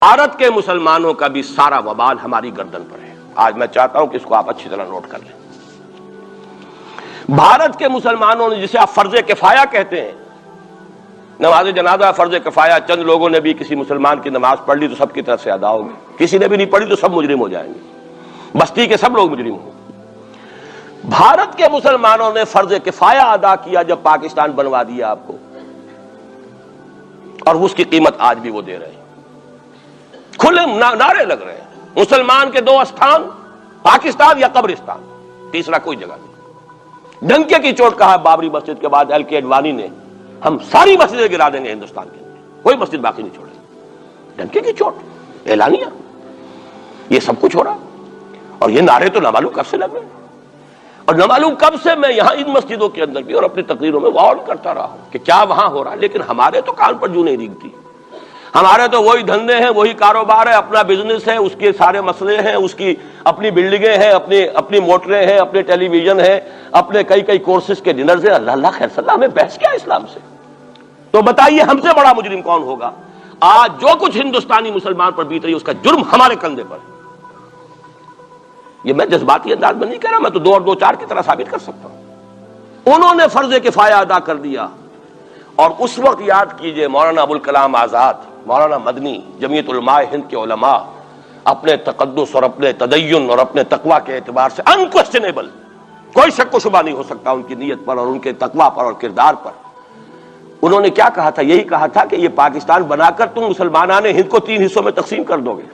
بھارت کے مسلمانوں کا بھی سارا وبال ہماری گردن پر ہے۔ آج میں چاہتا ہوں کہ اس کو آپ اچھی طرح نوٹ کر لیں۔ بھارت کے مسلمانوں نے، جسے آپ فرض کفایہ کہتے ہیں، نماز جنازہ فرض کفایہ، چند لوگوں نے بھی کسی مسلمان کی نماز پڑھ لی تو سب کی طرف سے ادا ہوگی، کسی نے بھی نہیں پڑھی تو سب مجرم ہو جائیں گے، بستی کے سب لوگ مجرم ہوں۔ بھارت کے مسلمانوں نے فرض کفایہ ادا کیا جب پاکستان بنوا دیا آپ کو، اور اس کی قیمت آج بھی وہ دے رہے ہیں۔ کھلے نعرے لگ رہے ہیں، مسلمان کے دو استھان، پاکستان یا قبرستان، تیسرا کوئی جگہ نہیں۔ ڈنکے کی چوٹ کہا بابری مسجد کے بعد ایل کے اڈوانی نے، ہم ساری مسجدیں گرا دیں گے ہندوستان کے اندر، کوئی مسجد باقی نہیں چھوڑے۔ ڈنکے کی چوٹ اعلانیہ، یہ سب کچھ ہو رہا، اور یہ نعرے تو نہ معلوم کب سے لگ رہے ہیں، اور نہ معلوم کب سے میں یہاں ان مسجدوں کے اندر بھی اور اپنی تقریروں میں وارن کرتا رہا ہوں کہ کیا وہاں ہو رہا ہے، لیکن ہمارے تو کان پر جوں نہیں ریگتی۔ ہمارے تو وہی دھندے ہیں، وہی کاروبار ہے، اپنا بزنس ہے، اس کے سارے مسئلے ہیں، اس کی اپنی بلڈنگیں ہیں، اپنی موٹریں ہیں، اپنے ٹیلی ویژن ہیں، اپنے کئی کورسز کے ڈنرز ہیں۔ اللہ خیر صلی اللہ، ہمیں بحث کیا اسلام سے؟ تو بتائیے ہم سے بڑا مجرم کون ہوگا؟ آج جو کچھ ہندوستانی مسلمان پر بیت رہی ہے اس کا جرم ہمارے کندھے پر ہے۔ یہ میں جذباتی انداز میں نہیں کہہ رہا، میں تو دو اور دو چار کی طرح ثابت کر سکتا ہوں۔ انہوں نے فرض کفایہ ادا کر دیا، اور اس وقت یاد کیجئے مولانا ابوالکلام آزاد، مولانا مدنی، جمعیت علماء ہند کے علماء اپنے تقدس اور اپنے تدین اور اپنے تقوی کے اعتبار سے انکویسچنیبل، کوئی شک و شبہ نہیں ہو سکتا ان کی نیت پر اور ان کے تقوی پر اور کردار پر، انہوں نے کیا کہا تھا؟ یہی کہا تھا کہ یہ پاکستان بنا کر تم مسلمانان ہند کو 3 حصوں میں تقسیم کر دو گے۔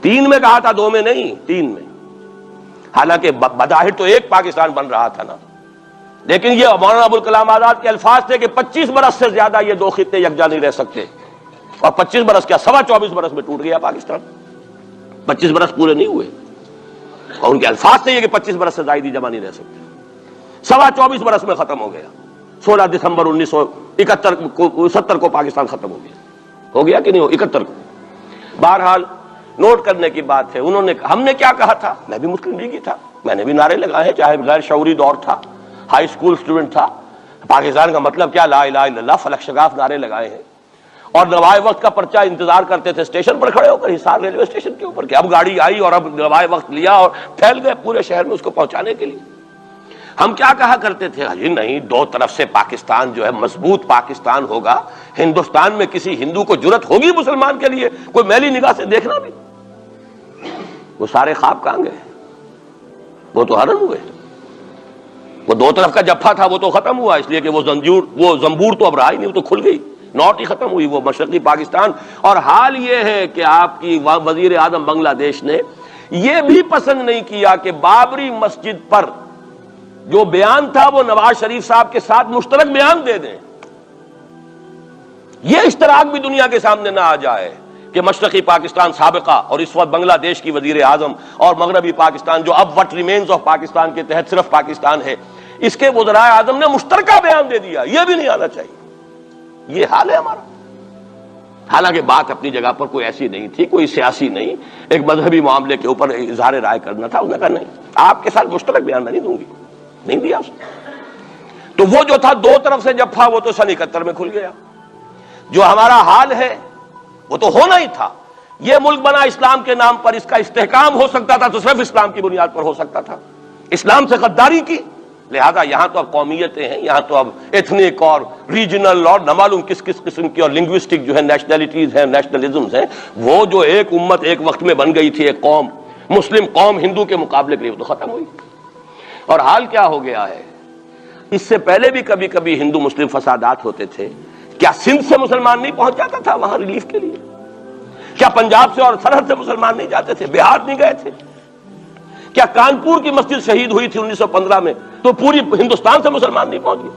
3 میں کہا تھا، 2 میں نہیں، 3 میں۔ حالانکہ بظاہر تو ایک پاکستان بن رہا تھا نا، لیکن یہ مولانا ابوالکلام آزاد کے الفاظ تھے کہ 25 برس سے زیادہ یہ دو خطے یکجا نہیں رہ سکتے، اور 25 برس کیا، 24.25 برس میں ٹوٹ گیا پاکستان۔ 25 برس پورے نہیں ہوئے، اور ان کے الفاظ تھے یہ کہ 25 برس سے زائد ہی جمع نہیں رہ سکتے۔ 24.25 برس میں ختم ہو گیا، 16 دسمبر 1970 کو پاکستان ختم ہو گیا کہ نہیں ہو، 71 کو۔ بہرحال نوٹ کرنے کی بات ہے، ہم نے کیا کہا تھا؟ میں بھی مسلم لیگی تھا، میں نے بھی نعرے لگائے، چاہے غیر شعوری دور تھا، ہائی سکول اسٹوڈنٹ تھا، پاکستان کا مطلب کیا، لا الہ الا اللہ، فلک شگاف نعرے لگائے ہیں، اور نوائے وقت کا پرچہ انتظار کرتے تھے اسٹیشن پر کھڑے ہو کر، حصار ریلوے اسٹیشن کے اوپر، کہ اب گاڑی آئی اور اب نوائے وقت لیا اور پھیل گئے پورے شہر میں اس کو پہنچانے کے لیے۔ ہم کیا کہا کرتے تھے؟ جی نہیں، دو طرف سے پاکستان جو ہے مضبوط پاکستان ہوگا، ہندوستان میں کسی ہندو کو جرت ہوگی مسلمان کے لیے کوئی میلی نگاہ سے دیکھنا بھی؟ وہ سارے خواب کہاں گئے؟ وہ تو حرم ہوئے، وہ دو طرف کا جفا تھا وہ تو ختم ہوا، اس لیے کہ وہ زنبور تو اب رہا ہی نہیں، وہ تو کھل گئی، نوٹ ہی ختم ہوئی وہ مشرقی پاکستان۔ اور حال یہ ہے کہ آپ کی وزیر اعظم بنگلہ دیش نے یہ بھی پسند نہیں کیا کہ بابری مسجد پر جو بیان تھا وہ نواز شریف صاحب کے ساتھ مشترک بیان دے دیں۔ یہ اشتراک بھی دنیا کے سامنے نہ آ جائے کہ مشرقی پاکستان سابقہ اور اس وقت بنگلہ دیش کی وزیر اعظم، اور مغربی پاکستان جو اب وٹ ریمینز آف پاکستان کے تحت صرف پاکستان ہے، اس کے وزرائے اعظم نے مشترکہ بیان دے دیا۔ یہ بھی نہیں آنا چاہیے، یہ حال ہے ہمارا۔ حالانکہ بات اپنی جگہ پر کوئی ایسی نہیں تھی، کوئی سیاسی نہیں، ایک مذہبی معاملے کے اوپر اظہار رائے کرنا تھا، انہوں نے کہا نہیں، آپ کے ساتھ مشترک بیان میں نہیں دوں گی، نہیں دیا اس نے۔ تو وہ جو تھا دو طرف سے جفا، وہ تو سن 71 میں کھل گیا۔ جو ہمارا حال ہے وہ تو ہونا ہی تھا۔ یہ ملک بنا اسلام کے نام پر، اس کا استحکام ہو سکتا تھا تو صرف اسلام کی بنیاد پر ہو سکتا تھا، اسلام سے غداری کی، لہذا یہاں تو اب قومیتیں ہیں، یہاں تو اب ایتھنک اور ریجنل اور نہ معلوم کس قسم کی اور لنگوسٹک جو ہے نیشنلٹیز ہیں، نیشنلزمز ہیں، وہ جو ایک امت ایک وقت میں بن گئی تھی، ایک قوم، مسلم قوم ہندو کے مقابلے کے لیے، وہ تو ختم ہوئی۔ اور حال کیا ہو گیا ہے؟ اس سے پہلے بھی کبھی کبھی ہندو مسلم فسادات ہوتے تھے، کیا سندھ سے مسلمان نہیں پہنچ جاتا تھا وہاں ریلیف کے لیے؟ کیا پنجاب سے اور سرحد سے مسلمان نہیں جاتے تھے؟ بہار نہیں گئے تھے؟ کیا کانپور کی مسجد شہید ہوئی تھی 1915 میں تو پوری ہندوستان سے مسلمان نہیں پہنچ گئے؟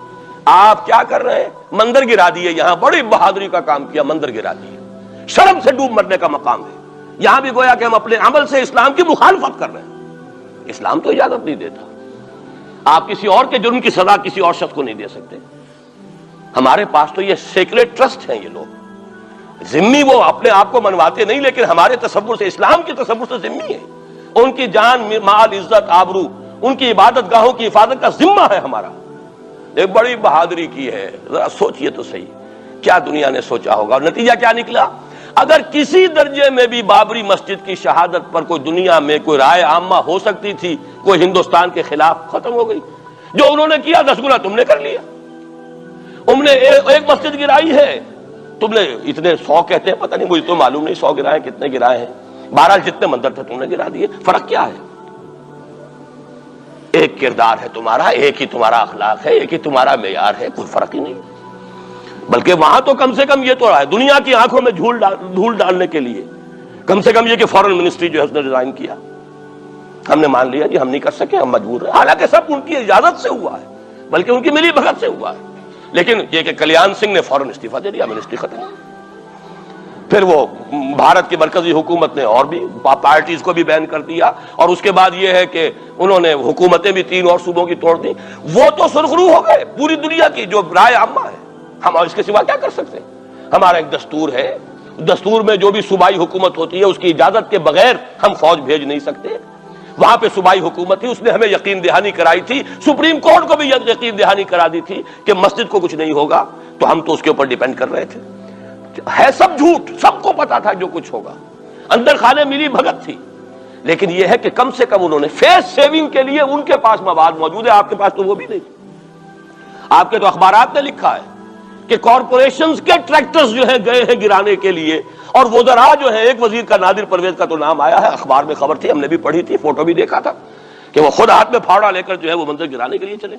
آپ کیا کر رہے ہیں؟ مندر گرا دیے، یہاں بڑی بہادری کا کام کیا، مندر گرا دیے، شرم سے ڈوب مرنے کا مقام ہے۔ یہاں بھی گویا کہ ہم اپنے عمل سے اسلام کی مخالفت کر رہے ہیں، اسلام تو اجازت نہیں دیتا۔ آپ کسی اور کے جرم کی سزا کسی اور شخص کو نہیں دے سکتے۔ ہمارے پاس تو یہ سیکریٹ ٹرسٹ ہیں، یہ لوگ ذمہ، وہ اپنے آپ کو منواتے نہیں، لیکن ہمارے تصور سے، اسلام کے تصور سے ذمہ ہے۔ ان کی جان، مال، عزت، آبرو، ان کی عبادت گاہوں کی حفاظت کا ذمہ ہے ہمارا۔ ایک بڑی بہادری کی ہے، ذرا سوچئے تو صحیح، کیا دنیا نے سوچا ہوگا، اور نتیجہ کیا نکلا؟ اگر کسی درجے میں بھی بابری مسجد کی شہادت پر کوئی دنیا میں کوئی رائے عامہ ہو سکتی تھی کوئی ہندوستان کے خلاف، ختم ہو گئی۔ جو انہوں نے کیا 10 گنا تم نے کر لیا۔ تم نے ایک مسجد گرائی ہے، تم نے اتنے 100 کہتے ہیں، پتہ نہیں مجھے تو معلوم نہیں 100 گرائے کتنے گرائے ہیں، بہرحال جتنے مندر تھے تم نے گرا دیے۔ فرق کیا ہے؟ ایک کردار ہے تمہارا، ایک ہی تمہارا اخلاق ہے، ایک ہی تمہارا معیار ہے، کوئی فرق ہی نہیں۔ بلکہ وہاں تو کم سے کم یہ تو رہا ہے، دنیا کی آنکھوں میں دھول ڈالنے کے لیے کم سے کم یہ کہ فورن منسٹری جو ہے اس نے ریزائن کیا، ہم نے مان لیا جی ہم نہیں کر سکے، ہم مجبور ہیں، حالانکہ سب ان کی اجازت سے ہوا ہے، بلکہ ان کی ملی بھگت سے ہوا ہے۔ لیکن یہ کہ کلیان سنگھ نے فوراً استعفیٰ دے دیا، منسٹری ختم۔ پھر وہ بھارت کی مرکزی حکومت نے اور بھی پارٹیز کو بھی بین کر دیا، اور اس کے بعد یہ ہے کہ انہوں نے حکومتیں بھی 3 اور صوبوں کی توڑ دی۔ وہ تو سرخرو ہو گئے پوری دنیا کی جو رائے عامہ ہے، ہم اس کے سوا کیا کر سکتے ہیں؟ ہمارا ایک دستور ہے، دستور میں جو بھی صوبائی حکومت ہوتی ہے اس کی اجازت کے بغیر ہم فوج بھیج نہیں سکتے۔ وہاں پہ صوبائی حکومت تھی، اس نے ہمیں یقین دہانی کرائی تھی، سپریم کورٹ کو بھی یقین دہانی کرا دی تھی کہ مسجد کو کچھ نہیں ہوگا، تو ہم تو اس کے اوپر ڈیپینڈ کر رہے تھے۔ ہے سب جھوٹ، سب کو پتا تھا جو کچھ ہوگا، اندر خانے ملی بھگت تھی، لیکن یہ ہے کہ کم سے کم انہوں نے فیس سیونگ کے لیے ان کے پاس مواد موجود ہے، آپ کے پاس تو وہ بھی نہیں۔ آپ کے تو اخبارات نے لکھا ہے کہ کارپوریشنز کے ٹریکٹرز جو ہیں گئے ہیں گرانے کے لیے، اور وزراء جو ہے، ایک وزیر کا نادر پرویز کا تو نام آیا ہے، اخبار میں خبر تھی، ہم نے بھی پڑھی تھی، فوٹو بھی دیکھا تھا کہ وہ خود ہاتھ میں پھاوڑا لے کر جو ہے وہ منظر گرانے کے لیے چلے۔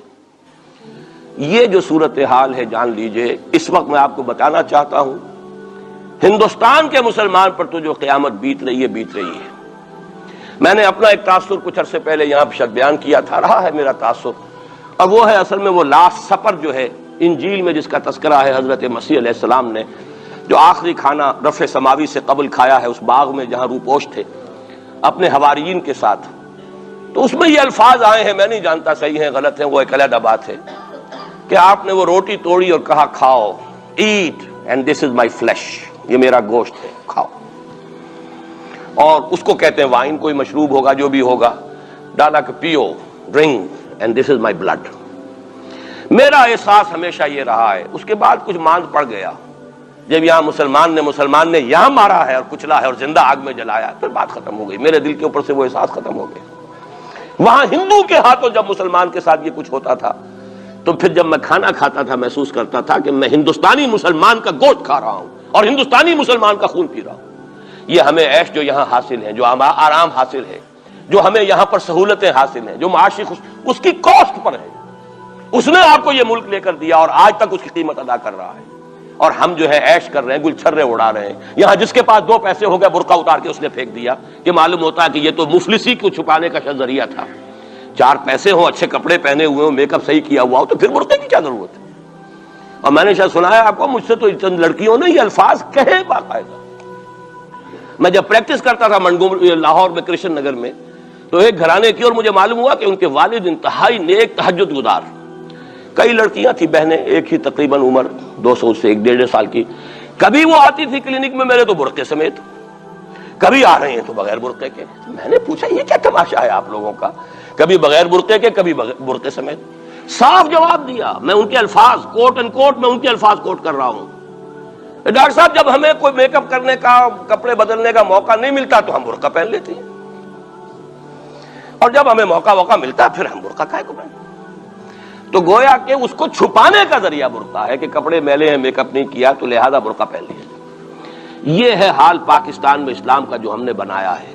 یہ جو صورتحال ہے جان لیجئے، اس وقت میں آپ کو بتانا چاہتا ہوں ہندوستان کے مسلمان پر تو جو قیامت بیت رہی ہے بیت رہی ہے۔ میں نے اپنا ایک تاثر کچھ عرصے پہلے یہاں شک بیان کیا تھا، رہا ہے میرا تاثر، اور وہ ہے اصل میں وہ لاسٹ سپر جو ہے انجیل میں جس کا تذکرہ ہے حضرت مسیح علیہ السلام نے جو آخری کھانا رفع سماوی سے قبل کھایا ہے اس باغ میں جہاں روپوش تھے اپنے حواریین کے ساتھ۔ تو اس میں یہ الفاظ آئے ہیں، میں نہیں جانتا صحیح ہیں غلط ہیں، وہ ایک علیحدہ بات ہے، کہ آپ نے وہ روٹی توڑی اور کہا کھاؤ، eat and this is my flesh, یہ میرا گوشت ہے، کھاؤ۔ اور اس کو کہتے ہیں وائن، کوئی مشروب ہوگا جو بھی ہوگا، ڈالا کہ پیو، drink and this is my blood. میرا احساس ہمیشہ یہ رہا ہے، اس کے بعد کچھ ماند پڑ گیا، جب یہاں مسلمان نے یہاں مارا ہے اور کچلا ہے اور زندہ آگ میں جلایا ہے، پھر بات ختم ہو گئی، میرے دل کے اوپر سے وہ احساس ختم ہو گیا۔ وہاں ہندو کے ہاتھوں جب مسلمان کے ساتھ یہ کچھ ہوتا تھا تو پھر جب میں کھانا کھاتا تھا محسوس کرتا تھا کہ میں ہندوستانی مسلمان کا گوشت کھا رہا ہوں اور ہندوستانی مسلمان کا خون پی رہا ہوں۔ یہ ہمیں عیش جو یہاں حاصل ہیں، جو آرام حاصل ہے، جو ہمیں یہاں پر سہولتیں حاصل ہیں، جو معاشی اس کی کاسٹ پر ہے، اس نے آپ کو یہ ملک لے کر دیا اور آج تک اس کی قیمت ادا کر رہا ہے، اور ہم جو ہے عیش کر رہے ہیں، گل چھرے اڑا رہے ہیں۔ یہاں جس کے پاس 2 پیسے ہو گئے برقع اتار کے اس نے پھینک دیا، یہ معلوم ہوتا ہے کہ یہ تو مفلسی کو چھپانے کا ذریعہ تھا۔ 4 پیسے ہوں، اچھے کپڑے پہنے ہوئے ہوں، میک اپ صحیح کیا ہوا ہو، تو پھر برقعے کی کیا ضرورت ہے؟ اور میں نے شاید سنا ہے آپ کو، مجھ سے تو چند لڑکیوں نے یہ الفاظ کہے باقاعدہ۔ میں جب پریکٹس کرتا تھا لاہور میں کرشن نگر میں، تو ایک گھرانے کی، اور مجھے معلوم ہوا کہ ان کے والد انتہائی نیک تہجد گزار، کئی لڑکیاں تھیں بہنیں، ایک ہی تقریباً عمر 200 سے 1.5 سال کی، کبھی وہ آتی تھی کلینک میں میرے تو برقعے سمیت، کبھی آ رہے ہیں تو بغیر برقعے کے۔ میں نے پوچھا یہ کیا تماشا ہے آپ لوگوں کا، کبھی بغیر برقعے کے کبھی برقعے سمیت۔ صاف جواب دیا، میں ان کے الفاظ کوٹ اینڈ کوٹ میں ان کے الفاظ کوٹ کر رہا ہوں، ڈاکٹر صاحب جب ہمیں کوئی میک اپ کرنے کا، کپڑے بدلنے کا موقع نہیں ملتا تو ہم برقع پہن لیتے ہیں، اور جب ہمیں موقع ملتا پھر ہم برقع کائے کو پہنتے۔ تو گویا کہ اس کو چھپانے کا ذریعہ برقع ہے کہ کپڑے میلے ہیں، میک اپ نہیں کیا تو لہذا برقع پہن لیا۔ یہ ہے حال پاکستان میں اسلام کا جو ہم نے بنایا ہے۔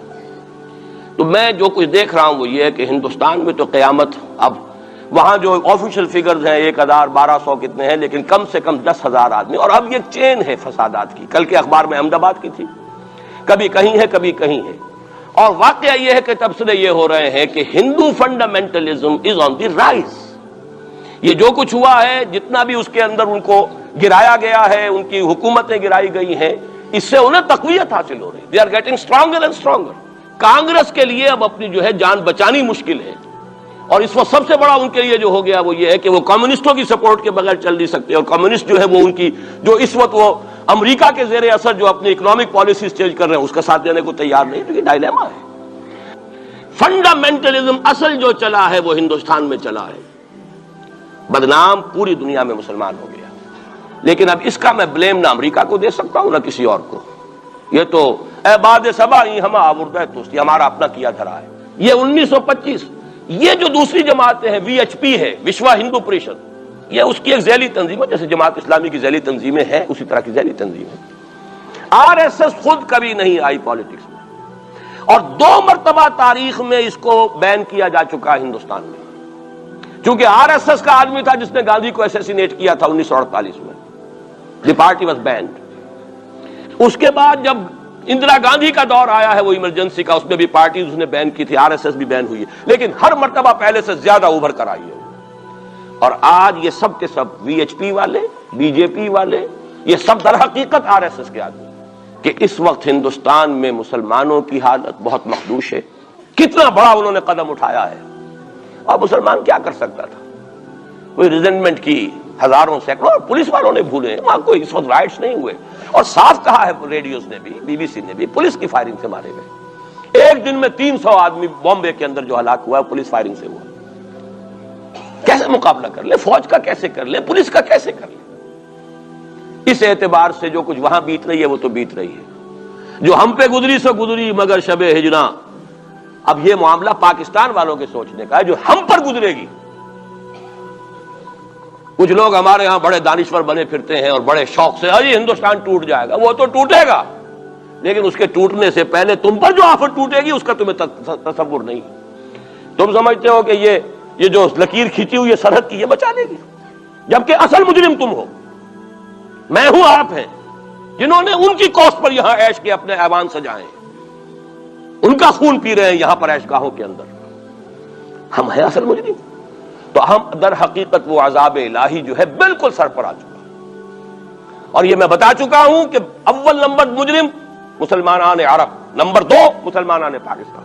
تو میں جو کچھ دیکھ رہا ہوں وہ یہ ہے کہ ہندوستان میں تو قیامت، اب وہاں جو آفیشیل فگرز ہیں 1000 1200 کتنے ہیں، لیکن کم سے کم 10,000 آدمی، اور اب یہ چین ہے فسادات کی۔ کل کے اخبار میں احمد آباد کی تھی، کبھی کہیں ہے کبھی کہیں ہے، اور واقعہ یہ ہے کہ تبصرے یہ ہو رہے ہیں کہ ہندو فنڈامنٹلزم از آن دی رائز۔ یہ جو کچھ ہوا ہے، جتنا بھی اس کے اندر ان کو گرایا گیا ہے، ان کی حکومتیں گرائی گئی ہیں، اس سے انہیں تقویت حاصل ہو رہی ہے، they are getting stronger and stronger. Congress کے لیے اب اپنی جو ہے جان بچانی مشکل ہے، اور اس وقت سب سے بڑا ان کے لیے جو ہو گیا وہ یہ ہے کہ وہ کمیونسٹوں کی سپورٹ کے بغیر چل نہیں سکتے، اور کمیونسٹ جو ہے وہ ان کی جو اس وقت وہ امریکہ کے زیر اثر جو اپنی اکنامک پالیسیز چینج کر رہے ہیں اس کا ساتھ دینے کو تیار نہیں۔ تو یہ ڈائلیما ہے۔ فنڈامنٹلزم اصل جو چلا ہے وہ ہندوستان میں چلا ہے، بدنام پوری دنیا میں مسلمان ہو گیا، لیکن اب اس کا میں بلیم نہ امریکہ کو دے سکتا ہوں نہ کسی اور کو۔ یہ تو اعباد سبا ہی ہم آوردہ توستی، ہمارا اپنا کیا دھرا ہے. یہ 1925 یہ جو دوسری جماعتیں ہیں، وی ایچ پی ہے، وشوا ہندو پریشد، یہ اس کی ایک ذیلی تنظیم ہے، جیسے جماعت اسلامی کی ذیلی تنظیمیں ہیں اسی طرح کی ذیلی تنظیم ہے. آر ایس ایس خود کبھی نہیں آئی پالیٹکس میں، اور 2 مرتبہ تاریخ میں اس کو بین کیا جا چکا ہے ہندوستان میں. چونکہ آر ایس ایس کا آدمی تھا جس نے گاندھی کو ایسیسینیٹ کیا تھا 1948 میں. دی پارٹی واز بینڈ. اس کے بعد جب اندرا گاندھی کا دور آیا ہے وہ ایمرجنسی کا، اس میں بھی پارٹیز اس نے بین کی تھی، آر ایس ایس بھی بین ہوئی ہے، لیکن ہر مرتبہ پہلے سے زیادہ ابھر کر آئی ہے. اور آج یہ سب کے سب وی ایچ پی والے، بی جے پی والے، یہ سب در حقیقت آر ایس ایس کے آدمی، کہ اس وقت ہندوستان میں مسلمانوں کی حالت بہت مخدوش ہے. کتنا بڑا انہوں نے قدم اٹھایا ہے، اور مسلمان کیا کر سکتا تھا؟ کوئی ریزنٹمنٹ کی ہزاروں سینکڑوں، اور پولیس والوں نے بھولے، وہاں کوئی اس وقت رائٹس نہیں ہوئے. اور صاف کہا ہے ریڈیوز نے بھی، بی بی سی نے بھی، پولیس کی فائرنگ سے مارے گئے. ایک دن میں 300 آدمی بامبے کے اندر جو ہلاک ہوا ہے پولیس فائرنگ سے ہوا. کیسے مقابلہ کر لیں؟ فوج کا کیسے کر لیں؟ پولیس کا کیسے کر لیں؟ اس اعتبار سے جو کچھ وہاں بیت رہی ہے وہ تو بیت رہی ہے. جو ہم پہ گزری سو گزری مگر شب ہجراں. اب یہ معاملہ پاکستان والوں کے سوچنے کا ہے جو ہم پر گزرے گی. کچھ لوگ ہمارے ہاں بڑے دانشور بنے پھرتے ہیں اور بڑے شوق سے اجی ہندوستان ٹوٹ جائے گا. وہ تو ٹوٹے گا، لیکن اس کے ٹوٹنے سے پہلے تم پر جو آفت ٹوٹے گی اس کا تمہیں تصور نہیں. تم سمجھتے ہو کہ یہ جو لکیر کھینچی ہوئی ہے سرحد کی، یہ بچا لے گی، جبکہ اصل مجرم تم ہو، میں ہوں، آپ ہیں، جنہوں نے ان کی کوسٹ پر یہاں عیش کے اپنے ایوان سجائے، ان کا خون پی رہے ہیں یہاں پر عیش گاہوں کے اندر. ہم ہیں اصل مجرم. تو ہم در حقیقت وہ عذاب الہی جو ہے بالکل سر پر آ چکا. اور یہ میں بتا چکا ہوں کہ اول نمبر مجرم مسلمانان عرب، نمبر 2 مسلمانان پاکستان.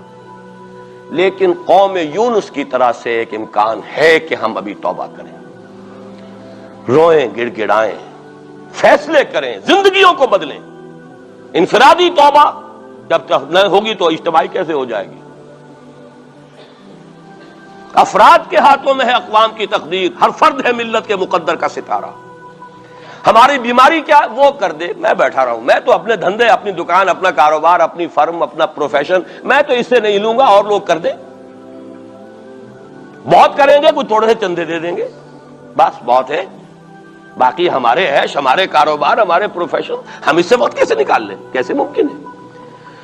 لیکن قوم یونس کی طرح سے ایک امکان ہے کہ ہم ابھی توبہ کریں، روئیں، گڑ گڑائیں، فیصلے کریں، زندگیوں کو بدلیں. انفرادی توبہ جب تک نہ ہوگی تو اجتماعی کیسے ہو جائے گی؟ افراد کے ہاتھوں میں ہے اقوام کی تقدیر، ہر فرد ہے ملت کے مقدر کا ستارہ. ہماری بیماری کیا وہ کر دے، میں بیٹھا رہا ہوں، میں تو اپنے دھندے، اپنی دکان، اپنا کاروبار، اپنی فرم، اپنا پروفیشن، میں تو اس سے نہیں لوں گا، اور لوگ کر دیں. بہت کریں گے، کوئی تھوڑے سے چندے دے دیں گے، بس بہت ہے. باقی ہمارے عیش، ہمارے کاروبار، ہمارے پروفیشن، ہم اس سے وقت کیسے نکال لیں؟ کیسے ممکن ہے؟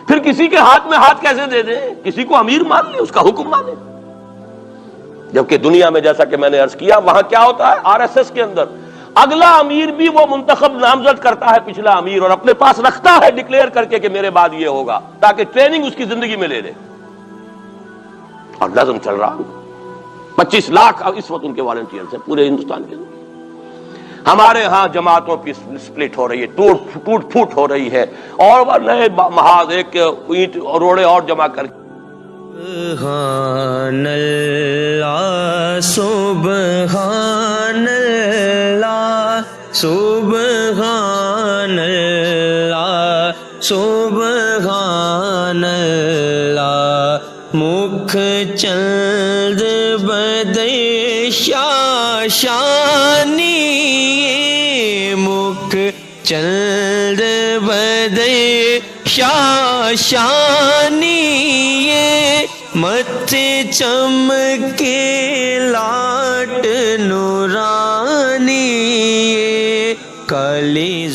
پھر کسی کے ہاتھ میں ہاتھ کیسے دے دیں؟ کسی کو امیر مان لیں، اس کا حکم مانیں. جبکہ دنیا میں جیسا کہ میں نے عرض کیا وہاں کیا ہوتا ہے، آر ایس ایس کے اندر اگلا امیر بھی وہ منتخب نامزد کرتا ہے پچھلا امیر، اور اپنے پاس رکھتا ہے ڈکلیئر کر کے کہ میرے بعد یہ ہوگا، تاکہ ٹریننگ اس کی زندگی میں لے لے. اور نظم چل رہا 25 لاکھ اس وقت ان کے والنٹیئرز ہیں پورے ہندوستان کے اندر. ہمارے ہاں جماعتوں کی سپلٹ ہو رہی ہے، ٹوٹ پھوٹ ہو رہی ہے، اور نئے محاذ ایک اینٹ اور روڑے اور جمع کر کے. سبحان اللہ سبحان اللہ سبحان اللہ سبحان اللہ. مکھ چند بدے شاشانی، مکھ چند بدے شاشانی، متھے چمکے لاٹ نورانی، کالی